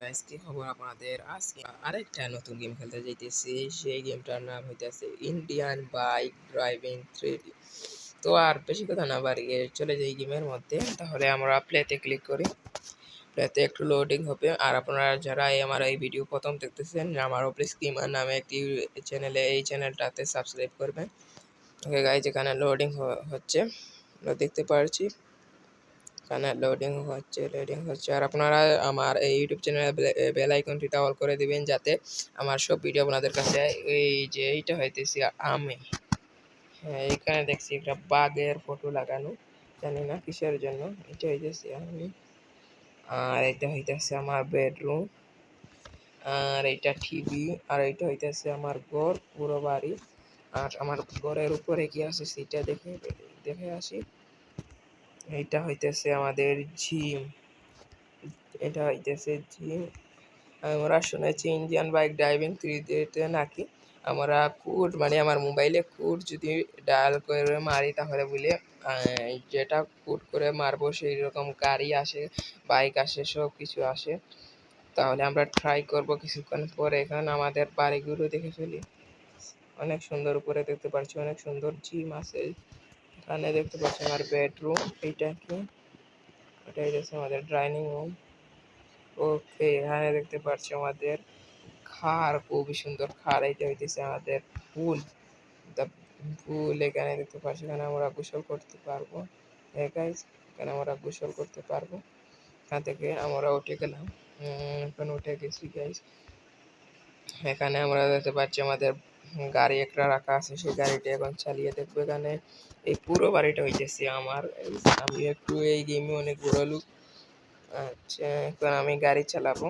Guys, কি খবর আপনাদের? আজকে আরেকটা নতুন গেম খেলতে যাইতেছি। সেই গেমটার নাম হইতেছে ইন্ডিয়ান বাইক ড্রাইভিং 3D। তো আর বেশি কথা না বাড়িয়ে চলে যাই গেমের মধ্যে। তাহলে আমরা প্লেতে ক্লিক করি। প্লেতে একটু লোডিং হবে। আর আপনারা যারা আমার এই ভিডিও প্রথম দেখতেছেন, আমার প্লিজ গেমার নামে একটি চ্যানেলে, এই চ্যানেলটাতে সাবস্ক্রাইব করবেন। ওকে গাইস, এখানে লোডিং হচ্ছে, আমরা দেখতে পারছি এখানে লোডিং হচ্ছে। আর আপনারা আমার এই ইউটিউব চ্যানেলের বেল আইকনটিটা অল করে দিবেন, যাতে আমার সব ভিডিও আপনাদের কাছে। এই যে এইটা হইতেছি আমি, হ্যাঁ, এখানে দেখছি একটা বাঘের ফটো লাগানো, জানি না কিসের জন্য। এটা হইতেছি আমি, আর এটা হইতেছে আমার বেডরুম, আর এটা টিভি, আর এটা হইতেছে আমার ঘর, পুরো বাড়ি। আর আমার ঘরের উপরে কি আছে সেটা দেখে দেখে আসি। এইটা হইতেছে আমাদের জিম, এটা হইতেছে জিম। আমরা শুনেছি ইন্ডিয়ান বাইক ড্রাইভিং 3D-তে নাকি আমরা কোড, মানে আমার মোবাইলে কোড যদি ডায়াল করে মারি, তাহলে বলে যেটা কোড করে মারবো সেই রকম গাড়ি আসে, বাইক আসে, সব কিছু আসে। তাহলে আমরা ট্রাই করব কিছুক্ষণ পরে। এখানে আমাদের বাড়িগুলো দেখে ফেলি, অনেক সুন্দর। উপরে দেখতে পাচ্ছি অনেক সুন্দর জিম আছে। এখানে দেখতে পাচ্ছি আমার বেডরুম, এইটা কি, এটাই হচ্ছে আমাদের ডাইনিং রুম। ওকে, এখানে দেখতে পাচ্ছি আমাদের খার, খুবই সুন্দর খার। এটা হইতেছে আমাদের পুল, দা পুল। এখানে দেখতে পাচ্ছি, এখানে আমরা গোসল করতে পারবো। গাইস, এখানে আমরা গোসল করতে পারবো। এখান থেকে আমরা উঠে গেলাম, এখন উঠে গেছি গাইস। এখানে আমরা দেখতে পাচ্ছি আমাদের গাড়ি একটা রাখা আছে, সেই গাড়িটা এখন চালিয়ে দেখবো। এখানে এই পুরো বাড়িটা হইতেছে আমার। আমি একটু এই গেমে অনেক বড় লোক। আচ্ছা, এখন আমি গাড়ি চালাবো।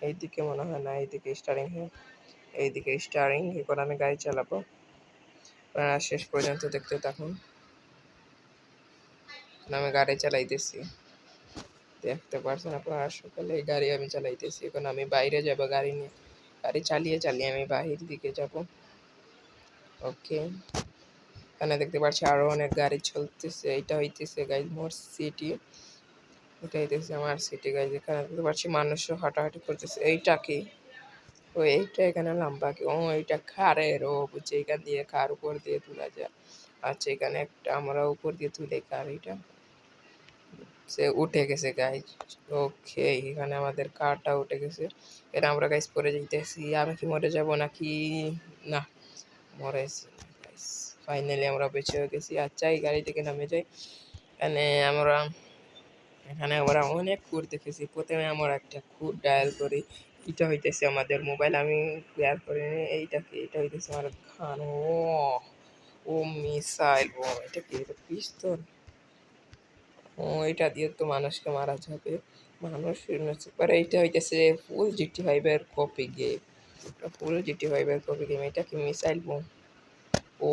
এইদিকে মনে হয় না, এইদিকে স্টারিং, হ্যাঁ এইদিকে স্টারিং। এখন আমি গাড়ি চালাবো, আপনারা শেষ পর্যন্ত দেখতে থাকুন। আমি গাড়ি চালাইতেছি, দেখতে পারছেন আপনারা সকালে এই গাড়ি আমি চালাইতেছি। এখন আমি বাইরে যাব গাড়ি নিয়ে, গাড়ি চালিয়ে চালিয়ে আমি বাহির দিকে যাব। ওকে, এখানে দেখতে পাচ্ছি আরো অনেক গাড়ি চলতেছে। এটা হইতেছে গাইজ মোর সিটি, এটা হইতেছে আমার সিটি গাইজ। এখানে দেখতে পাচ্ছি মানুষও হাঁটাহাঁটি করতেছে। এইটা কি, ও এইটা এখানে লম্বা কি, ও এইটা খারের, ও বুঝছে এখান দিয়ে খার উপর দিয়ে তোলা যায়। আচ্ছা, এখানে একটা আমরা উপর দিয়ে তুলে কার, এটা সে উঠে গেছে গাইজ। ওকে, এখানে আমাদের কারটা উঠে গেছে। এটা আমরা গাইজ পরে যাইতেছি। আমি কি মরে যাব নাকি? না, মরেছি গাইজ। ফাইনালি আমরা বেঁচে হয়ে গেছি। আচ্ছা, এই গাড়ি থেকে নামে যাই। এখানে আমরা এখানে আমরা অনেক কোড দেখেছি। প্রথমে আমরা একটা কোড ডায়াল করি, এটা হইতেছে আমাদের মোবাইল। আমি ক্লিয়ার করিনি। এইটা কি, এটা হইতেছে আমার গান। ও মিসাইল, ও এটা কি, এটা পিস্তল। ও, এটা দিয়ে তো মানুষকে মারা যাবে, মানুষ পরে। এইটা হইতেছে ফুল GT5-এর কপি গেম, ফুল GT5-এর কপি গেম। এটা কি মিসাইল বোম। ও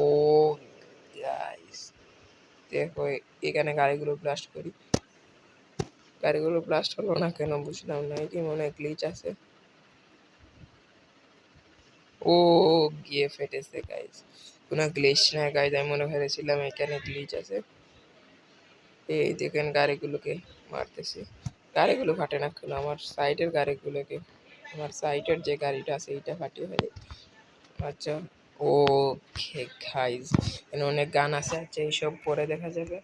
গাইস, দেখো এখানে গাড়িগুলো ব্লাস্ট করি। গাড়িগুলো ব্লাস্ট হলো না কেন বুঝলাম না, এটি মনে হয় গ্লিচ আছে। ও, গিয়ে ফেটেছে গাইস। কোনো গ্লিচ না গাইস, আমি মনে ভেবেছিলাম এখানে গ্লিচ আছে। এই দেখেন গাড়িগুলোকে মারতেছি, গাড়িগুলো ফাটে না কেন আমার সাইডের গাড়িগুলোকে, আমার সাইডের যে গাড়িটা আছে এইটা ফাটিয়ে ফেলে। আচ্ছা, ওকে গাইস, এখানে অনেক গান আছে। আচ্ছা, এইসব পরে দেখা যাবে।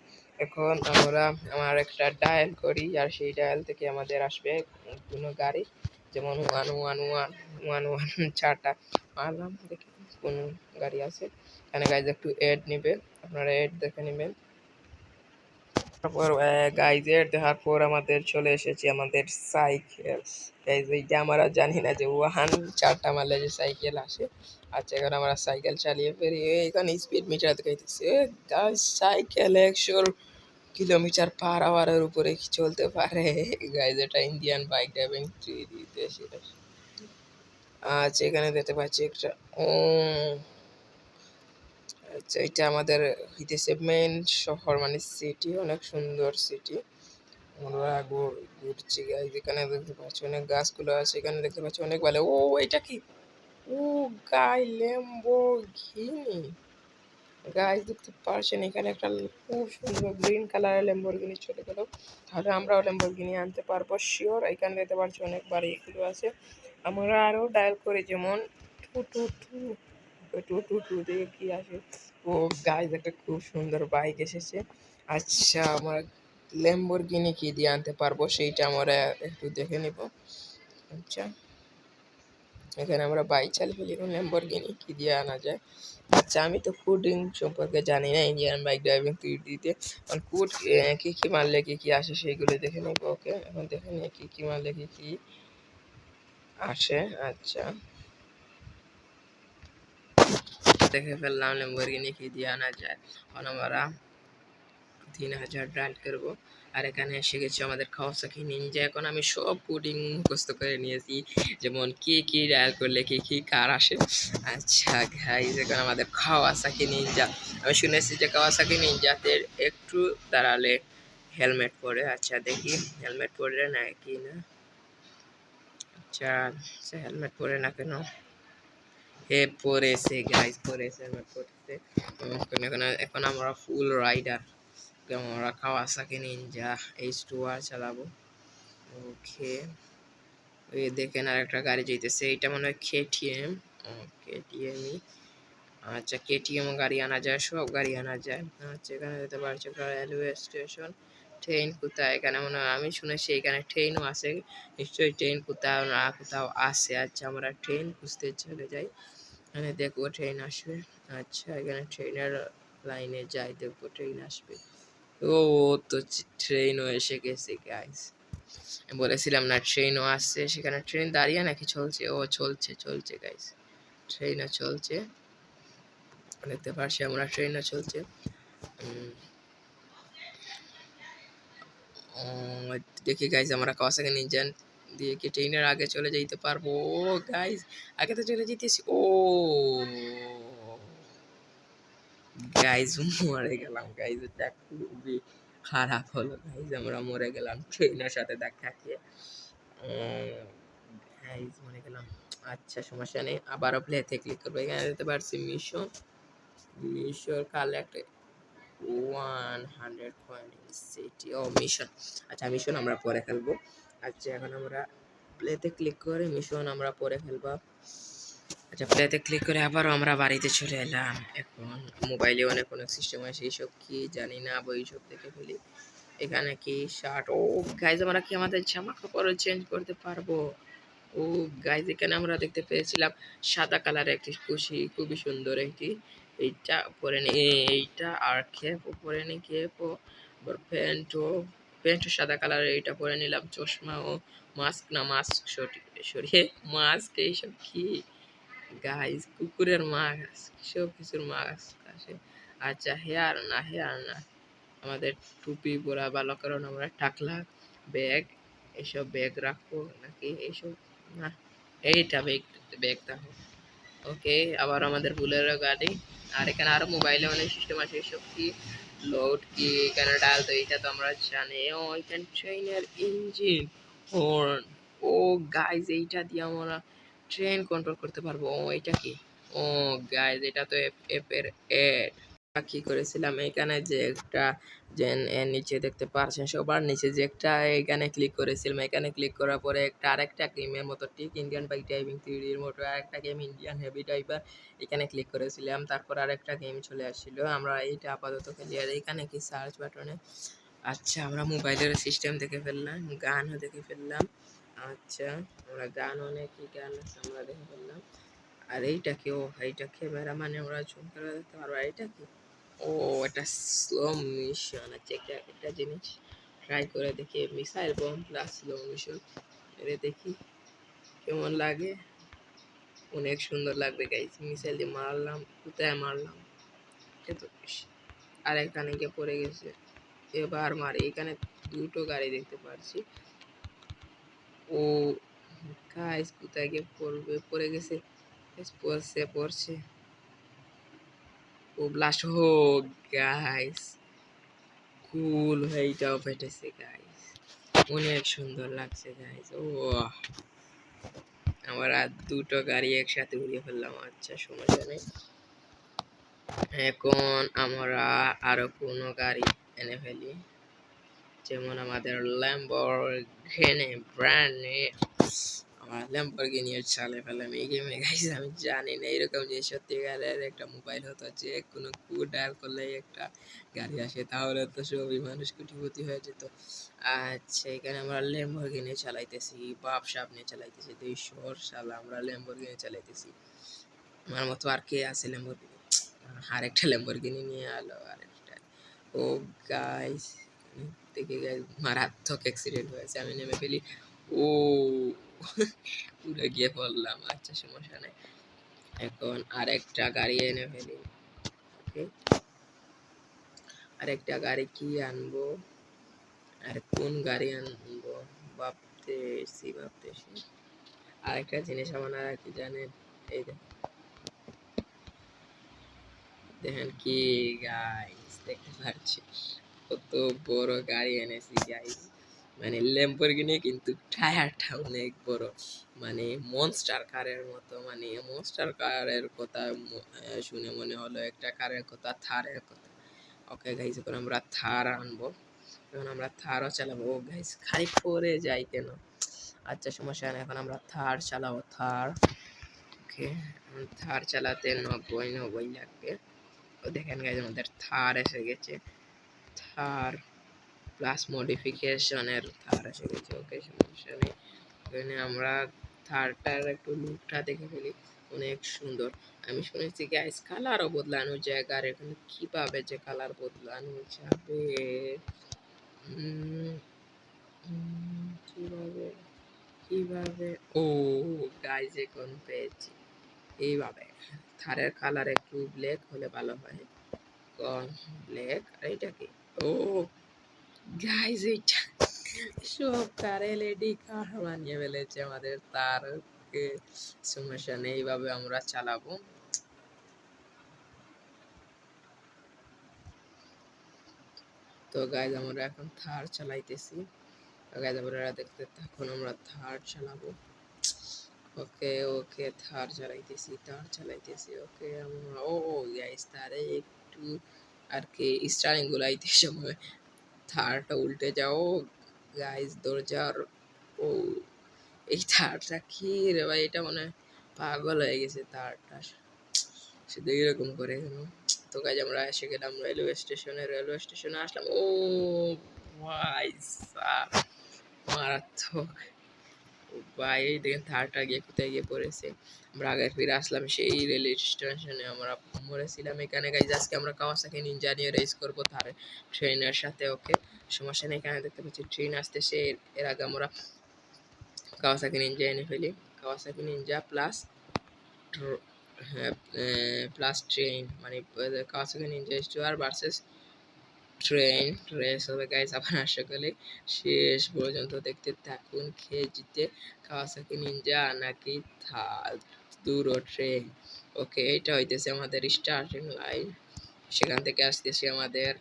এখন আমরা আমার একটা ডায়াল করি, আর সেই ডায়াল থেকে আমাদের আসবে কোনো গাড়ি, যেমন 111 চারটা মারলাম, দেখি কোন গাড়ি আছে। এখানে গাইজ একটু এড নিবে, আপনারা এড দেখে নেবেন। তারপর গাইজ এড দেখার পর আমাদের চলে এসেছি আমাদের সাইকেল। গাইজ এইটা আমরা জানি না যে ওয়ান চারটা মারলে যে সাইকেল আসে। আচ্ছা, এখন আমরা সাইকেল চালিয়ে ফেরি। এখানে স্পিড মিটার দেখাইতেছে গাইজ, সাইকেল 100 কিলোমিটার/আওয়ারের উপরে চলতে পারে গাইজ। এটা ইন্ডিয়ান বাইক ড্রাইভিং 3D-তে সেটা। আচ্ছা, এখানে দেখতে পাচ্ছি একটা, ও আচ্ছা, এটা আমাদের হইতেছে মেন শহর, মানে সিটি, অনেক সুন্দর সিটি। আমরা ঘুরছি গাইজ। এখানে দেখতে পাচ্ছি অনেক গাছগুলো আছে। এখানে দেখতে পাচ্ছি অনেক ও এটা কি, ও গাই ল্যাম্বোর্গিনি। গাইস দেখতে পারছেন এখানে একটা খুব সুন্দর গ্রিন কালারের ল্যাম্বরগিনি চলে গেল। তাহলে আমরাও ল্যাম্বরগিনি আনতে পারবো শিওর। এখানে দেখতে পাচ্ছি অনেক বাড়িগুলো আছে। আমরা আরও ডায়াল করি যেমন 222 222 দিয়ে কি আসে। ও গাইস একটা খুব সুন্দর বাইক এসেছে। আচ্ছা আমরা ল্যাম্বরগিনি কি দিয়ে আনতে পারবো সেইটা আমরা একটু দেখে নিব। আচ্ছা এখানে আমরা বাইক চালিয়ে ফেলি এখন ল্যাম্বরগিনি কি দিয়ে আনা যায়। আচ্ছা আমি তো কোডিং সম্পর্কে জানি না ইন্ডিয়ান বাইক ড্রাইভিং 3D-তে। কারণ কোড কি কি মারলে কি কি আসে সেইগুলো দেখে নেব। ওকে এখন দেখে নিই কি কি মারলে কি কি আসে। আচ্ছা দেখে ফেললাম ল্যাম্বরগিনি কি দিয়ে আনা যায়। এখন আমরা 3000 ডায়াল করবো। আর এখানে এসে গেছে আমাদের কাওয়াসাকি নিনজা। এখন আমি সব কোডিং মুখস্থ করে নিয়েছি যেমন কি কি ডায়াল করলে কি কি কার আসে। আচ্ছা গাইস এখন আমাদের কাওয়াসাকি নিনজা। আমি শুনেছি যে কাওয়াসাকি নিনজাতে একটু দাঁড়ালে হেলমেট পরে। আচ্ছা দেখি হেলমেট পরে না কি না। আচ্ছা হেলমেট পরে না কেন। হে পরেছে গাইস পরেছে হেলমেট পরেছে। এখন আমরা ফুল রাইডার। আমরা কাওয়াসাকি নিনজা H2R চালাবো। ওকে ওই দেখেন আর একটা গাড়ি যাইতেছে এটা মনে হয় কেটিএম। কেটিএমই আচ্ছা কেটিএম গাড়ি আনা যায় সব গাড়ি আনা যায়। আচ্ছা এখানে যেতে পারছি রেলওয়ে স্টেশন। ট্রেন কোথায় এখানে মনে হয় আমি শুনেছি এখানে ট্রেনও আছে। নিশ্চয়ই ট্রেন কোথাও না কোথাও আছে। আচ্ছা আমরা ট্রেন খুঁজতে চলে যাই। এখানে দেখবো ট্রেন আসবে। আচ্ছা এখানে ট্রেনের লাইনে যাই দেখবো ট্রেন আসবে। ও তো ট্রেনও এসে গেছে গাইস। বলেছিলাম না ট্রেনও আসছে। সেখানে ট্রেন দাঁড়িয়ে নাকি চলছে? ও চলছে চলছে গাইস ট্রেনও চলছে। দেখতে পারছি আমরা ট্রেনও চলছে। দেখি গাইস আমরা কাওয়াসাকি নিনজা দিয়ে কি ট্রেনের আগে চলে যাইতে পারবো? ও গাইস আগে তো চলে যেতেছি। ও গাইস মরে গেলাম গাইস এটা খুবই খারাপ হলো গাইস আমরা মরে গেলাম ট্রেনের সাথে ধাক্কা খেয়ে। গাইস মরে গেলাম। আচ্ছা সমস্যা নেই আবারও প্লেতে ক্লিক করবো। এখানে দেখতে পারছি মিশন কালেক্ট 100 পয়েন্ট সিটি ও মিশন। আচ্ছা মিশন আমরা পরে খেলবো। আচ্ছা এখন আমরা প্লেতে ক্লিক করে মিশন আমরা পরে খেলবো। আচ্ছা প্লেতে ক্লিক করে আবারও আমরা বাড়িতে চলে এলাম। এখন মোবাইলে অনেক অনেক সিস্টেম আছে এইসব কি জানি না বই সব দেখে ফেলি। এখানে কি শার্ট ও গাইজ আমরা কি আমাদের জামা কাপড় চেঞ্জ করতে পারবো? ও গাইজ এখানে আমরা দেখতে পেয়েছিলাম সাদা কালারের একটি খুবই সুন্দর একটি এইটা পরে নি এইটা আর ক্যাপ পরে নি ক্যাপ ও প্যান্ট সাদা কালারের এইটা পরে নিলাম চশমা ও মাস্ক না মাস্ক সরিয়ে মাস্ক এইসব কি গাইস কুকুরের মাস্ক সব কিছুর মাস্ক আছে। আচ্ছা হেয়ার না আমাদের টুপি পরা ভালো কারণ আমরা টাকলা ব্যাগ এসব ব্যাগ রাখবো নাকি এইসব না এইটা ব্যাগটা ওকে আবার আমাদের বুলেরো গাড়ি। আর এখানে আরো মোবাইলে অনেক সিস্টেম আছে এইসব কি লোড কি এখানে ডাল তো এইটা তো আমরা জানি। ও এখানে ট্রেনের ইঞ্জিন হর্ন ও গাইজ এইটা দিয়ে আমরা ট্রেন কন্ট্রোল করতে পারবো। ও এটা কি? ও গাইজ এটা তো এর এড কি করেছিলাম এখানে যে একটা যেন এর নিচে দেখতে পারছেন সবার নিচে যে একটা এখানে ক্লিক করেছিলাম। এখানে ক্লিক করার পরে একটা আরেকটা গেমের মতো ঠিক ইন্ডিয়ান বাইক ড্রাইভিং 3D এর মতো আরেকটা গেম ইন্ডিয়ান হেভি ড্রাইভার এখানে ক্লিক করেছিলাম। তারপর আরেকটা গেম চলে আসছিল। আমরা এইটা আপাতত খেলি। আর এখানে কি সার্চ বাটনে আচ্ছা আমরা মোবাইলের সিস্টেম দেখে ফেললাম গানও দেখে ফেললাম। আচ্ছা আমরা গান অনেকই গান আছে আমরা দেখে ফেললাম। আর এইটা কি? ও এইটা ক্যামেরা মানে আমরা জুম করে দেখতে পারবো। এইটা কি? ও এটা স্লো মিশন। আচ্ছা একটা জিনিস ট্রাই করে দেখি missile bomb plus slow mission এটা দেখি কেমন লাগে। অনেক সুন্দর লাগবে গাইস মিসাইল দিয়ে মারলাম কোথায় মারলাম এত বেশি আর এখানে গিয়ে পড়ে গেছে। এবার মারি এখানে দুটো গাড়ি দেখতে পাচ্ছি। ও গাইস কোথায় গিয়ে পড়বে পড়ে গেছে পড়ছে ও ব্লাস্ট হো গাইস কুল এইটাও ফেটেছে গাইস অনেক সুন্দর লাগছে গাইস। ও আমরা দুটো গাড়ি একসাথে উড়িয়ে ফেললাম। আচ্ছা সমস্যা নেই এখন আমরা আরো কোনো গাড়ি এনে ফেলি, যেমন আমাদের ল্যাম্বরগিনি ব্র্যান্ড নিয়ে আমার ল্যাম্বরগিনি চালে ফেলাম এই গেমে। গাইস আমি জানি না এরকম যে সত্যিকারের একটা মোবাইল হতো, যে কোনো কোড ডায়াল করলে একটা গাড়ি আসে, তাহলে তো সবই মানুষ কোটিপতি হয়ে যেত। আচ্ছা, এখানে আমরা ল্যাম্বরগিনি চালাইতেছি, বাপ সাপ নিয়ে চালাইতেছি, 200 সাল আমরা ল্যাম্বরগিনি চালাইতেছি। আমার মতো আর কে আছে ল্যাম্বরগিনি? আরেকটা ল্যাম্বরগিনি নিয়ে আলো আরেকটা। ও গাইস, দেখে গাইস মারাত্মক অ্যাক্সিডেন্ট হয়েছে, আমি নেমে ফেলি। ও পুরো গিয়ে পড়লাম। আচ্ছা সমস্যা নেই, এখন আরেকটা গাড়ি এনে ফেলি। ওকে, আরেকটা গাড়ি কি আনবো, আর কোন গাড়ি আনবো ভাবতেছি। আরেকটা জিনিস আমার আর কি জানেন, এই দেখেন কি গাইস, দেখতে পাচ্ছি কত বড় গাড়ি এনেছি গাইস। মানে ল্যাম্বরগিনি কিন্তু টায়ারটা অনেক বড়, মানে মনস্টার কারের মতো। মানে মনস্টার কারের কথা শুনে মনে হলো একটা কারের কথা, থারের কথা। ওকে গাইস, এখন আমরা থার আনবো, এখন আমরা থারও চালাবো। ও গাইস খালি পরে যাই কেন? আচ্ছা সমস্যা নেই, এখন আমরা থার চালাবো, থার। ওকে, থার চালাতে 90 লাগবে। তো দেখেন গাইস আমাদের থার এসে গেছে, থার প্লাস মডিফিকেশনের থার এসে গেছে। ওকে সমস্যা নেই, এখানে আমরা থারটার একটু লুকটা দেখে ফেলি, অনেক সুন্দর। আমি শুনেছি গাইস কালারও বদলানো যায় গাড়ি, এখানে কিভাবে যে কালার বদলানো যাবে, কিভাবে কিভাবে ও গাইস এখন পেয়েছি, এইভাবে থারের কালার একটু ব্ল্যাক হলে ভালো হয়। কোন ব্ল্যাক? এইটা কি? ও গাইস, এইটা সব কার এলইডি কার বানিয়ে ফেলেছে আমাদের তার। ওকে সমস্যা নেই, এইভাবে আমরা চালাবো। তো গাইস আমরা এখন থার চালাইতেছি, তো গাইস আপনারা দেখতে থাকুন, আমরা থার চালাবো। ওকে ওকে, থার চালাইতেছি। ওকে আমরা ও গাইস তারে একটু আর কি স্টারিং গুলাইতে সময় থারটা উল্টে যাও গাইস, দরজার ও এই তারটা কি রে ভাই, এটা মনে হয় পাগল হয়ে গেছে তারটা, শুধু এরকম করে কেন? তো গাইজ আমরা এসে গেলাম রেলওয়ে স্টেশনে আসলাম। ও ভাই সাব, মারাত্মক ভাই, এই দেখেন থারটা গিয়ে কোথায় গিয়ে পড়েছে। আমরা আগে ফিরে আসলাম সেই রেলওয়ে স্টেশনে, আমরা মরেছিলাম এখানে গাইজ। আজকে আমরা কাওয়াসাকি নিনজা নিয়ে রেস করবো তার ট্রেনের সাথে। ওকে সমস্যা নেই, এখানে দেখতে পাচ্ছি ট্রেন আসতেছে, এর আগে আমরা কাওয়াসাকি নিনজা এনে ফেলি। কাওয়াসাকি নিনজা প্লাস হ্যাঁ প্লাস ট্রেন, মানে কাওয়াসাকি নিনজা স্টুয়ার ভার্সেস ট্রেন রেস হবে গাইস। আপনারা সকলে শেষ পর্যন্ত দেখতে থাকুন, খেয়ে জিতে কাওয়াসাকি নিনজা নাকি দুরো ট্রেন। ওকে, এটা হইতেছে আমাদের স্টার্টিং লাইন, সেখান থেকে আসতেছে আমাদের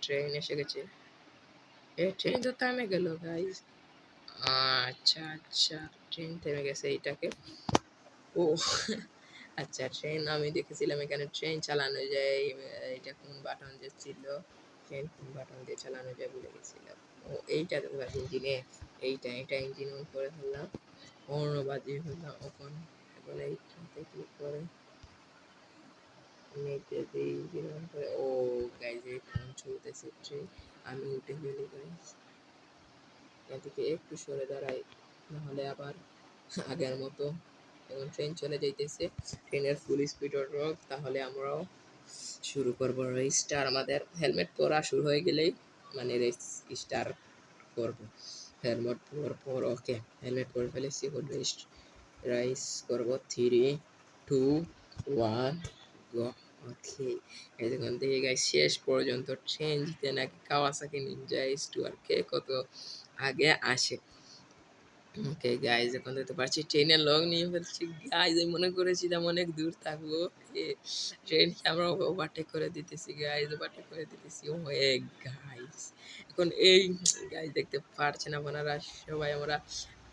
ট্রেন এসে গেছে। ট্রেন তো থামে গেল গাইস। আচ্ছা আচ্ছা, ট্রেন থেমে গেছে এইটাকে। ও আচ্ছা, ট্রেন আমি দেখেছিলাম এখানে ট্রেন চালানো যায়, এটা কোন বাটন যে ছিল, ট্রেন কোন বাটন দিয়ে চালানো যায় ভুলে গেছিলাম। ও এইটা দেখো ইঞ্জিনে, এটা ইঞ্জিন অন করে ফেললাম, হর্ন বাজিয়ে ফেললাম। এখন এখন এইটাতে ক্লিক করে ইঞ্জিন অন করে। ও গাইজ এখন চলতেছে ট্রেন, আমি উঠে ফেলি গাইজ, এদিকে একটু সরে দাঁড়াই, নাহলে আবার আগের মতো। এখন ট্রেন চলে যাইতেছে, ট্রেনের ফুল স্পিড রক, তাহলে আমরাও শুরু করবো রেসটা। আমাদের হেলমেট পরা শুরু হয়ে গেলেই মানে রেস স্টার্ট করবো। হেলমেট পরার পর ওকে হেলমেট পরে ফেলেছি, রেস রাইস করবো, 3 2 1 গো। ওকে, এখান থেকে গাইস শেষ পর্যন্ত ট্রেন জিতে নাকি কাওয়াসাকি নিনজা স্টুয়ার, কে কত আগে আসে। ওকে গাইজ, এখন দেখতে পাচ্ছি ট্রেনের লগ নিয়ে ফেলছি গাইজ, আমি মনে করেছিলাম অনেক দূর থাকবো, ট্রেনকে আমরা ওভারটেক করে দিতেছি গাইজ, ওভারটেক করে দিতেছি। ও গাইজ, এখন এই গাইজ দেখতে পারছেন আপনারা সবাই, আমরা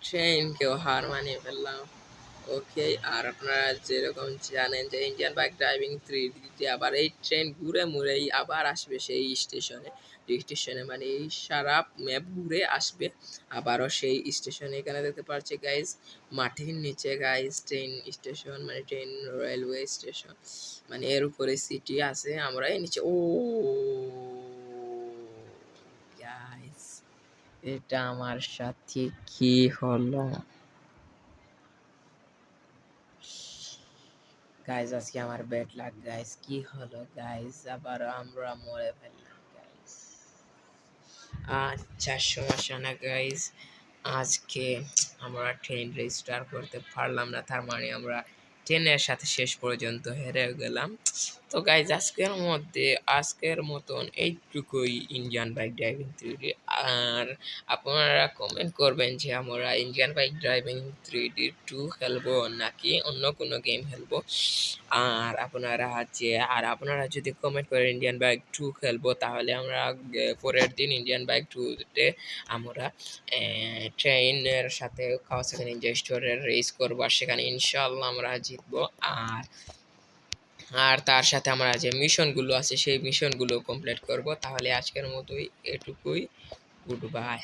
ট্রেনকেও হার মানিয়ে ফেললাম। ওকে, আর আপনারা যেরকম জানেন যে ইন্ডিয়ান বাইক ড্রাইভিং 3D আবার এই ট্রেন ঘুরে মুড়েই আবার আসবে সেই স্টেশনে। যে স্টেশনে মানে এই সারা ম্যাপ ঘুরে আসবে আবারও সেই স্টেশনে। এখানে দেখতে পাচ্ছি গাইজ মাটির নিচে গাইজ ট্রেন স্টেশন, মানে ট্রেন রেলওয়ে স্টেশন, মানে এর উপরে সিটি আছে, আমরা এই নিচে। ও গাইজ, এটা আমার সাথে কি হলো গাইজ? আজকে আমার ব্যাড লাক গাইজ, কি হলো গাইজ, আবার আমরা মরে ফেললাম গাইজ। আচ্ছা সমস্যা না গাইজ, আজকে আমরা ট্রেন রেজিস্টার করতে পারলাম না, তার মানে আমরা ট্রেনের সাথে শেষ পর্যন্ত হেরে গেলাম। তো গাইজ আজকের মতন এইটুকুই ইন্ডিয়ান বাইক ড্রাইভিং 3D। আর আপনারা কমেন্ট করবেন যে আমরা ইন্ডিয়ান বাইক ড্রাইভিং 3D 2 খেলবো নাকি অন্য কোনো গেম খেলবো। আর আপনারা যদি কমেন্ট করেন ইন্ডিয়ান বাইক 2 খেলবো, তাহলে আমরা পরের দিন ইন্ডিয়ান বাইক 2-তে আমরা ট্রেনের সাথে কাওয়াসাকি নিনজা স্টোরের রেস করবো, আর সেখানে ইনশাআল্লাহ আমরা জিতবো। আর আর তার সাথে আমরা যে মিশনগুলো আছে সেই মিশনগুলো কমপ্লিট করব। তাহলে আজকের মতোই এটুকুই, গুড বাই।